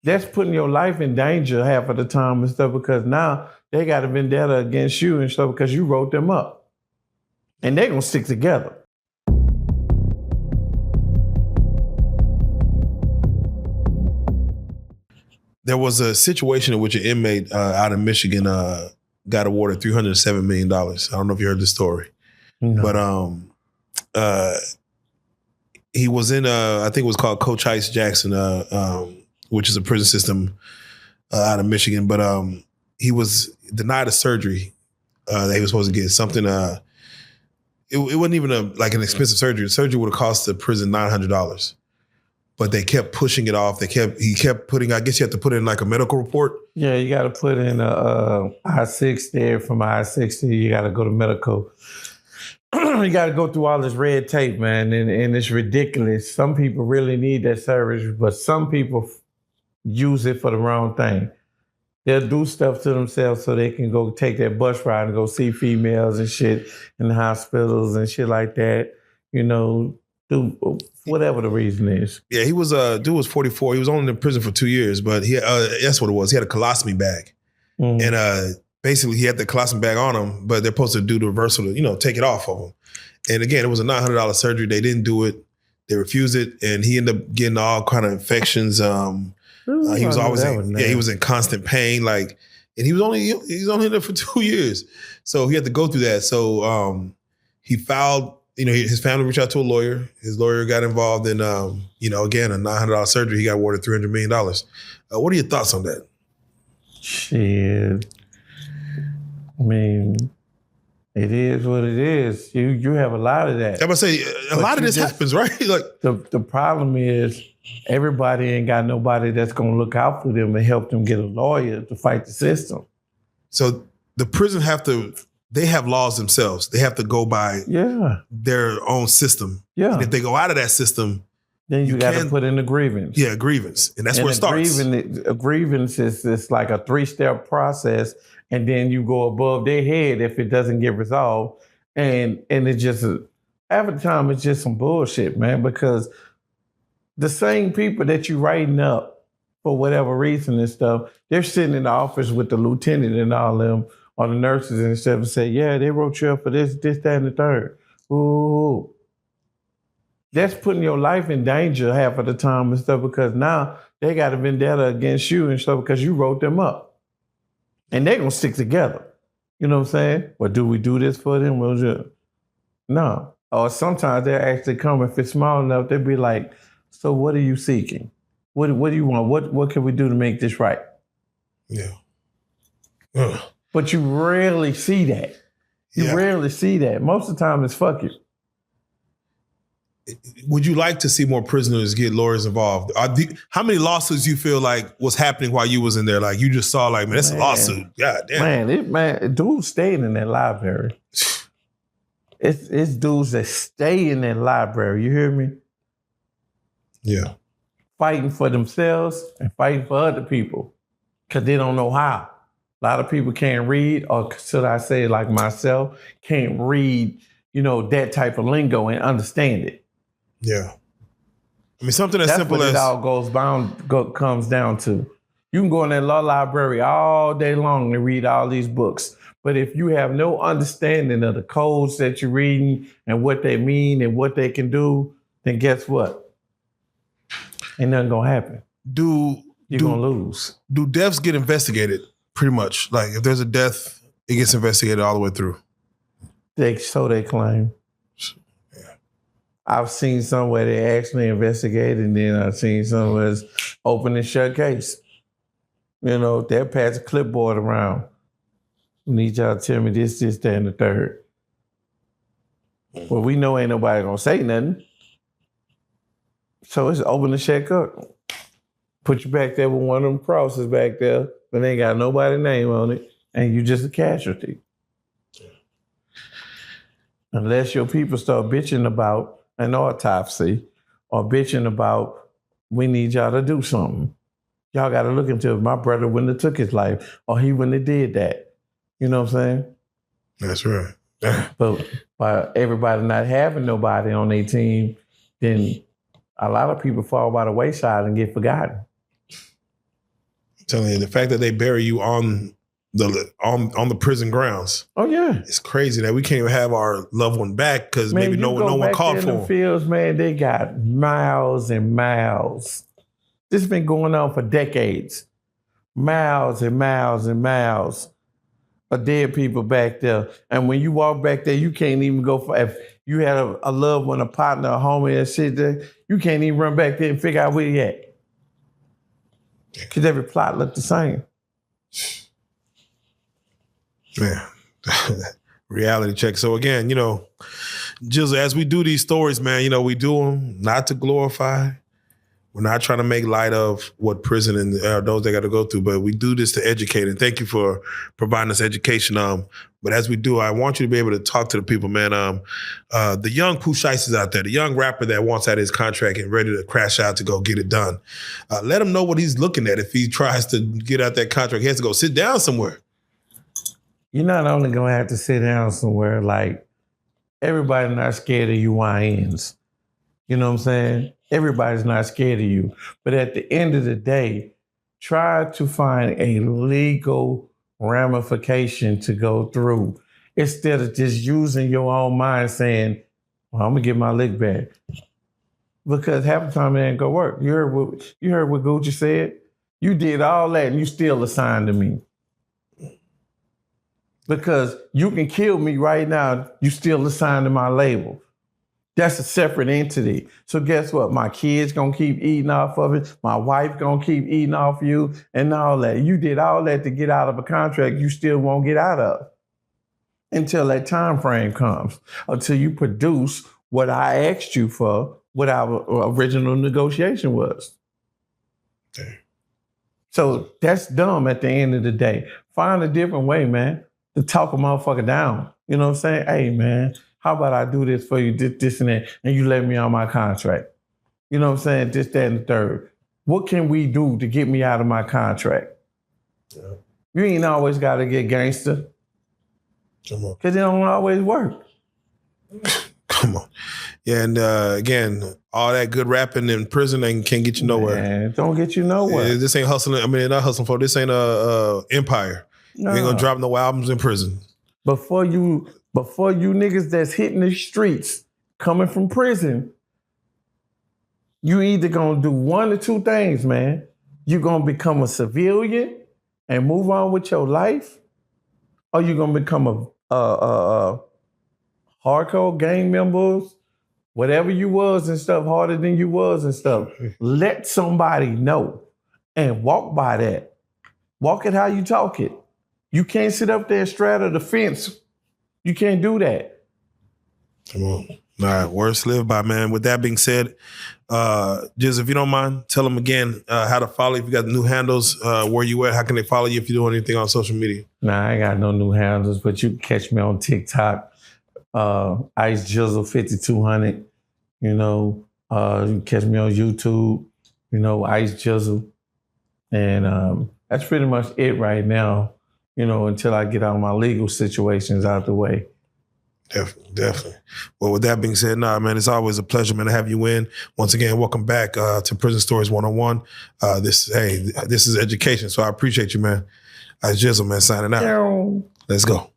That's putting your life in danger half of the time and stuff because now they got a vendetta against you and stuff because you wrote them up. And they're going to stick together. There was a situation in which an inmate out of Michigan got awarded $307 million. I don't know if you heard the story. No. But he was in, I think it was called Coach Ice Jackson, which is a prison system out of Michigan. But he was denied a surgery that he was supposed to get. Something, it wasn't even an expensive surgery. The surgery would have cost the prison $900. But they kept pushing it off. He kept putting, I guess you have to put in like a medical report. Yeah, you got to put in a I-6 there. From I-60, you got to go to medical. You got to go through all this red tape, man, and it's ridiculous. Some people really need that service, but some people use it for the wrong thing. They'll do stuff to themselves so they can go take that bus ride and go see females and shit in the hospitals and shit like that, do whatever the reason is. Yeah, he was dude was 44. He was only in prison for 2 years, but that's what it was. He had a colostomy bag, and basically he had the colostomy bag on him, but they're supposed to do the reversal to take it off of him. And again, it was a $900 surgery. They didn't do it. They refused it, and he ended up getting all kind of infections. He was always he was in constant pain, and he was only in there for 2 years, so he had to go through that. So he filed. His family reached out to a lawyer. His lawyer got involved in, again, a $900 surgery. He got awarded $300 million. What are your thoughts on that? Shit. I mean, it is what it is. You have a lot of that. I'm going to say, a lot of this happens, right? The problem is everybody ain't got nobody that's going to look out for them and help them get a lawyer to fight the system. So the prison they have laws themselves. They have to go by their own system. Yeah. And if they go out of that system, then you got to put in a grievance. Yeah, a grievance. And that's where it starts. A grievance is like a 3-step process. And then you go above their head if it doesn't get resolved. And it's just, half the time it's just some bullshit, man, because the same people that you writing up for whatever reason and stuff, they're sitting in the office with the lieutenant and all them, or the nurses and stuff, and say, yeah, they wrote you up for this, that, and the third. Ooh. That's putting your life in danger half of the time and stuff because now they got a vendetta against you and stuff because you wrote them up. And they're going to stick together. You know what I'm saying? Well, do we do this for them? Well, no. Or sometimes they'll actually come, if it's small enough, they'll be like, so what are you seeking? What do you want? What can we do to make this right? Yeah. But you rarely see that. You rarely see that. Most of the time it's fuck you. Would you like to see more prisoners get lawyers involved? How many lawsuits you feel like was happening while you was in there? Like you just saw man, that's a lawsuit. God damn. Dudes staying in that library. It's dudes that stay in that library. You hear me? Yeah. Fighting for themselves and fighting for other people because they don't know how. A lot of people can't read, or should I say like myself, can't read, that type of lingo and understand it. Yeah. I mean, something as simple as... That's what it all comes down to. You can go in that law library all day long and read all these books. But if you have no understanding of the codes that you're reading and what they mean and what they can do, then guess what? Ain't nothing going to happen. You're going to lose. Do deaths get investigated? Pretty much. Like if there's a death, it gets investigated all the way through. So they claim. Yeah. I've seen some where they actually investigate, and then I've seen some where it's open and shut case. They'll pass a clipboard around. I need y'all to tell me this, that, and the third. Well, we know ain't nobody gonna say nothing. So it's open and shut up. Put you back there with one of them crosses back there, but they ain't got nobody's name on it, and you just a casualty. Unless your people start bitching about an autopsy or bitching about, we need y'all to do something. Y'all got to look into it. My brother wouldn't have took his life, or he wouldn't have did that. You know what I'm saying? That's right. But by everybody not having nobody on their team, then a lot of people fall by the wayside and get forgotten. telling you, the fact that they bury you on the prison grounds. Oh yeah, it's crazy that we can't even have our loved one back because maybe no one called for them. Fields, man, they got miles and miles. This has been going on for decades. Miles and miles and miles of dead people back there. And when you walk back there, you can't even go for, if you had a loved one, a partner, a homie, and shit there, you can't even run back there and figure out where he at. Because every plot looked the same. Man, reality check. So again, Gizzle, as we do these stories, man, we do them not to glorify. We're not trying to make light of what prison and those they got to go through, but we do this to educate. And thank you for providing us education. But as we do, I want you to be able to talk to the people, man. The young Pooh Shiesty out there, the young rapper that wants out his contract and ready to crash out to go get it done. Let him know what he's looking at. If he tries to get out that contract, he has to go sit down somewhere. You're not only going to have to sit down somewhere, like everybody's not scared of you YNs. You know what I'm saying? Everybody's not scared of you. But at the end of the day, try to find a legal ramification to go through instead of just using your own mind saying, well, I'm going to get my lick back. Because half the time it ain't going to work. You heard what Gucci said? You did all that and you still assigned to me. Because you can kill me right now, you still assigned to my label. That's a separate entity. So guess what? My kids gonna keep eating off of it. My wife gonna keep eating off you and all that. You did all that to get out of a contract you still won't get out of until that time frame comes, until you produce what I asked you for, what our original negotiation was. Okay. So that's dumb at the end of the day. Find a different way, man, to talk a motherfucker down. You know what I'm saying? Hey, man, how about I do this for you, this and that, and you let me on my contract? You know what I'm saying? This, that, and the third. What can we do to get me out of my contract? Yeah. You ain't always got to get gangster. Come on. Because it don't always work. Come on. Yeah, and again, all that good rapping in prison can't get you nowhere. Man, don't get you nowhere. Yeah, this ain't hustling. I mean, not hustling for. This ain't a empire. No. You ain't gonna drop no albums in prison. Before you niggas that's hitting the streets, coming from prison, you either gonna do one or two things, man. You gonna become a civilian and move on with your life, or you gonna become a hardcore gang members, whatever you was and stuff, harder than you was and stuff. Let somebody know and walk by that. Walk it how you talk it. You can't sit up there and straddle the fence. You can't do that. Come on. All right, words live by, man. With that being said, Giz, if you don't mind, tell them again how to follow. If you got new handles, where you at, how can they follow you if you're doing anything on social media? Nah, I ain't got no new handles, but you can catch me on TikTok, Ice Gizzle 5200. You know, you can catch me on YouTube, Ice Gizzle. And that's pretty much it right now, until I get all my legal situations out the way. Definitely. Well, with that being said, man, it's always a pleasure, man, to have you in. Once again, welcome back to Prison Stories 101. This is education, so I appreciate you, man. Gizzle, man, signing out. Let's go.